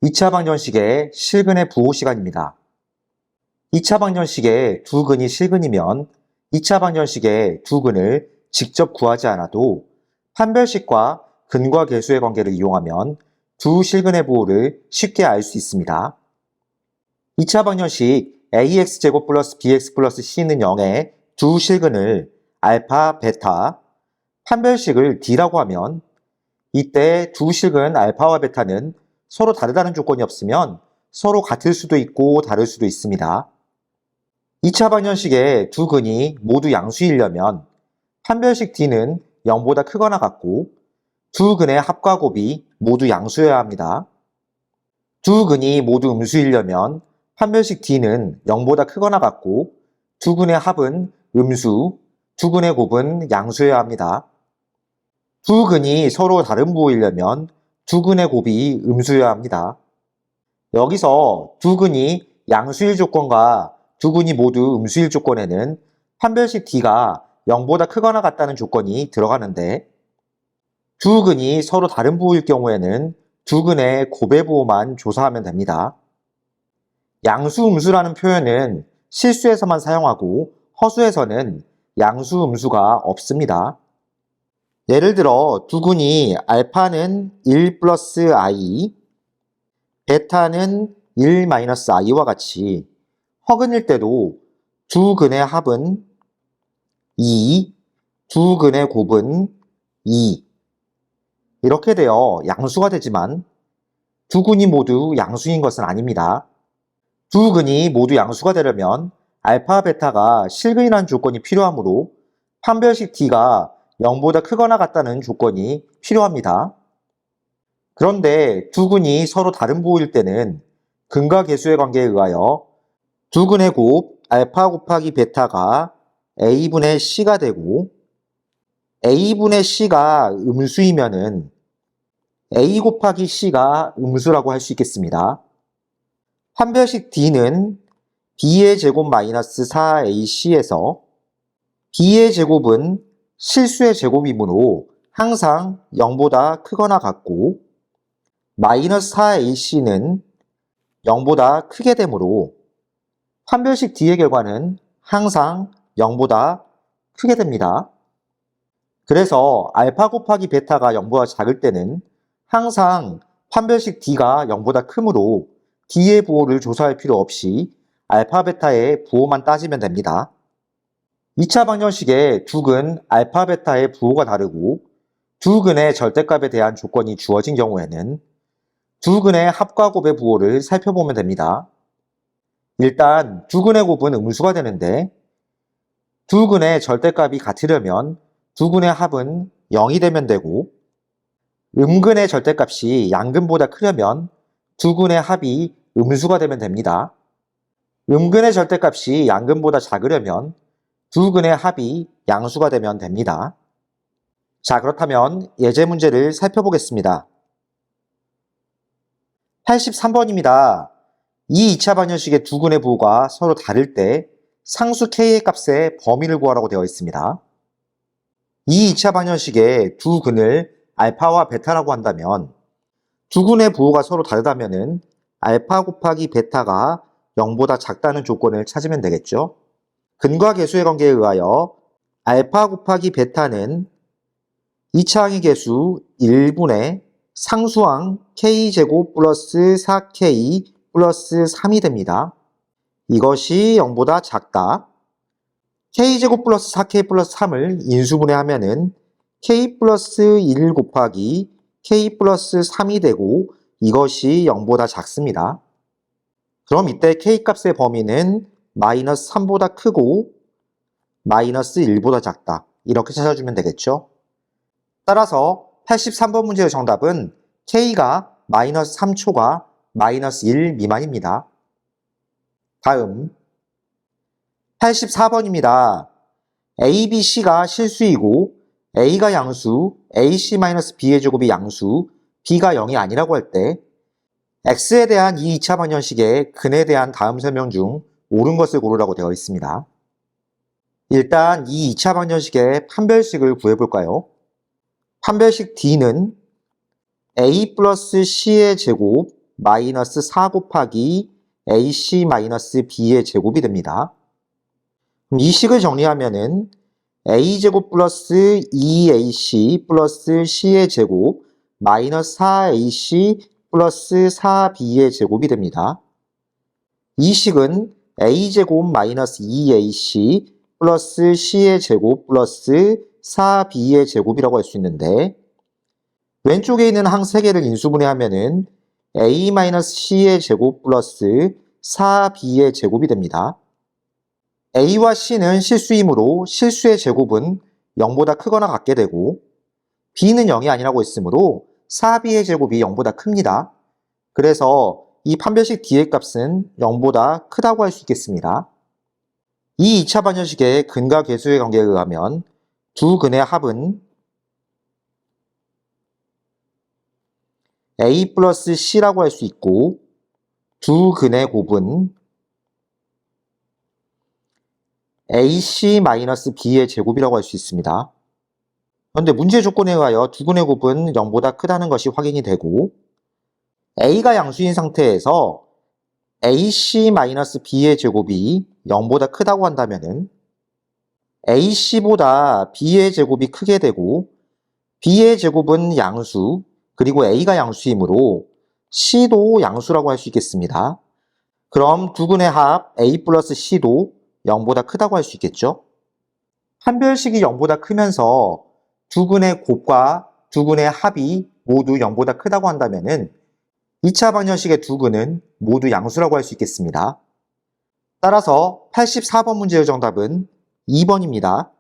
2차 방정식의 실근의 부호 시간입니다. 2차 방정식의 두 근이 실근이면 2차 방정식의 두 근을 직접 구하지 않아도 판별식과 근과 계수의 관계를 이용하면 두 실근의 부호를 쉽게 알 수 있습니다. 2차 방정식 ax제곱 플러스 bx 플러스 c는 0의 두 실근을 알파, 베타, 판별식을 d라고 하면 이때 두 실근 알파와 베타는 서로 다르다는 조건이 없으면 서로 같을 수도 있고 다를 수도 있습니다. 2차 방정식의 두 근이 모두 양수이려면 판별식 d는 0보다 크거나 같고 두 근의 합과 곱이 모두 양수여야 합니다. 두 근이 모두 음수이려면 판별식 d는 0보다 크거나 같고 두 근의 합은 음수, 두 근의 곱은 양수여야 합니다. 두 근이 서로 다른 부호이려면 두 근의 곱이 음수여야 합니다. 여기서 두 근이 양수일 조건과 두 근이 모두 음수일 조건에는 판별식 d가 0보다 크거나 같다는 조건이 들어가는데 두 근이 서로 다른 부호일 경우에는 두 근의 곱의 부호만 조사하면 됩니다. 양수, 음수라는 표현은 실수에서만 사용하고 허수에서는 양수, 음수가 없습니다. 예를 들어 두 근이 알파는 1 플러스 i, 베타는 1 마이너스 i와 같이 허근일 때도 두 근의 합은 2, 두 근의 곱은 2 이렇게 되어 양수가 되지만 두 근이 모두 양수인 것은 아닙니다. 두 근이 모두 양수가 되려면 알파, 베타가 실근이라는 조건이 필요하므로 판별식 d가 0보다 크거나 같다는 조건이 필요합니다. 그런데 두 근이 서로 다른 부호일 때는 근과 계수의 관계에 의하여 두 근의 곱 알파 곱하기 베타가 a분의 c가 되고 a분의 c가 음수이면은 a 곱하기 c가 음수라고 할 수 있겠습니다. 판별식 d는 b의 제곱 마이너스 4ac에서 b의 제곱은 실수의 제곱이므로 항상 0보다 크거나 같고 마이너스 4ac는 0보다 크게 되므로 판별식 d의 결과는 항상 0보다 크게 됩니다. 그래서 알파 곱하기 베타가 0보다 작을 때는 항상 판별식 d가 0보다 크므로 d의 부호를 조사할 필요 없이 알파, 베타의 부호만 따지면 됩니다. 2차 방정식의 두 근 알파, 베타의 부호가 다르고 두 근의 절대값에 대한 조건이 주어진 경우에는 두 근의 합과 곱의 부호를 살펴보면 됩니다. 일단 두 근의 곱은 음수가 되는데 두 근의 절대값이 같으려면 두 근의 합은 0이 되면 되고 음근의 절대값이 양근보다 크려면 두 근의 합이 음수가 되면 됩니다. 음근의 절대값이 양근보다 작으려면 두 근의 합이 양수가 되면 됩니다. 자, 그렇다면 예제 문제를 살펴보겠습니다. 83번입니다. 이 2차 방정식의 두 근의 부호가 서로 다를 때 상수 k의 값의 범위를 구하라고 되어 있습니다. 이 2차 방정식의 두 근을 알파와 베타라고 한다면 두 근의 부호가 서로 다르다면 알파 곱하기 베타가 0보다 작다는 조건을 찾으면 되겠죠. 근과 계수의 관계에 의하여 알파 곱하기 베타는 2차 항의 계수 1분의 상수항 k제곱 플러스 4k 플러스 3이 됩니다. 이것이 0보다 작다. k제곱 플러스 4k 플러스 3을 인수분해하면은 k 플러스 1 곱하기 k 플러스 3이 되고 이것이 0보다 작습니다. 그럼 이때 k 값의 범위는 마이너스 3보다 크고 마이너스 1보다 작다. 이렇게 찾아주면 되겠죠. 따라서 83번 문제의 정답은 k가 마이너스 3초가 마이너스 1 미만입니다. 다음 84번입니다. A, B, C가 실수이고 A가 양수, AC-B의 제곱이 양수, B가 0이 아니라고 할 때 X에 대한 이 2차 방정식의 근에 대한 다음 설명 중 옳은 것을 고르라고 되어 있습니다. 일단 이 2차 방정식의 판별식을 구해볼까요? 판별식 D는 A 플러스 C의 제곱 마이너스 4 곱하기 AC 마이너스 B의 제곱이 됩니다. 그럼 이 식을 정리하면은 A제곱 플러스 2AC 플러스 C의 제곱 마이너스 4AC 플러스 4B의 제곱이 됩니다. 이 식은 A제곱 마이너스 2AC 플러스 C의 제곱 플러스 4B의 제곱이라고 할 수 있는데 왼쪽에 있는 항 3개를 인수분해하면은 A-C의 제곱 플러스 4B의 제곱이 됩니다. A와 C는 실수이므로 실수의 제곱은 0보다 크거나 같게 되고 B는 0이 아니라고 했으므로 4B의 제곱이 0보다 큽니다. 그래서 이 판별식 D의 값은 0보다 크다고 할 수 있겠습니다. 이 2차 방정식의 근과 계수의 관계에 의하면 두 근의 합은 A 플러스 C라고 할 수 있고 두 근의 곱은 AC-B의 제곱이라고 할 수 있습니다. 그런데 문제 조건에 의하여 두 근의 곱은 0보다 크다는 것이 확인이 되고 A가 양수인 상태에서 AC-B의 제곱이 0보다 크다고 한다면 AC보다 B의 제곱이 크게 되고 B의 제곱은 양수 그리고 A가 양수이므로 C도 양수라고 할 수 있겠습니다. 그럼 두 근의 합 A 플러스 C도 0보다 크다고 할 수 있겠죠? 판별식이 0보다 크면서 두 근의 곱과 두 근의 합이 모두 0보다 크다고 한다면 2차 방정식의 두 근은 모두 양수라고 할 수 있겠습니다. 따라서 84번 문제의 정답은 2번입니다.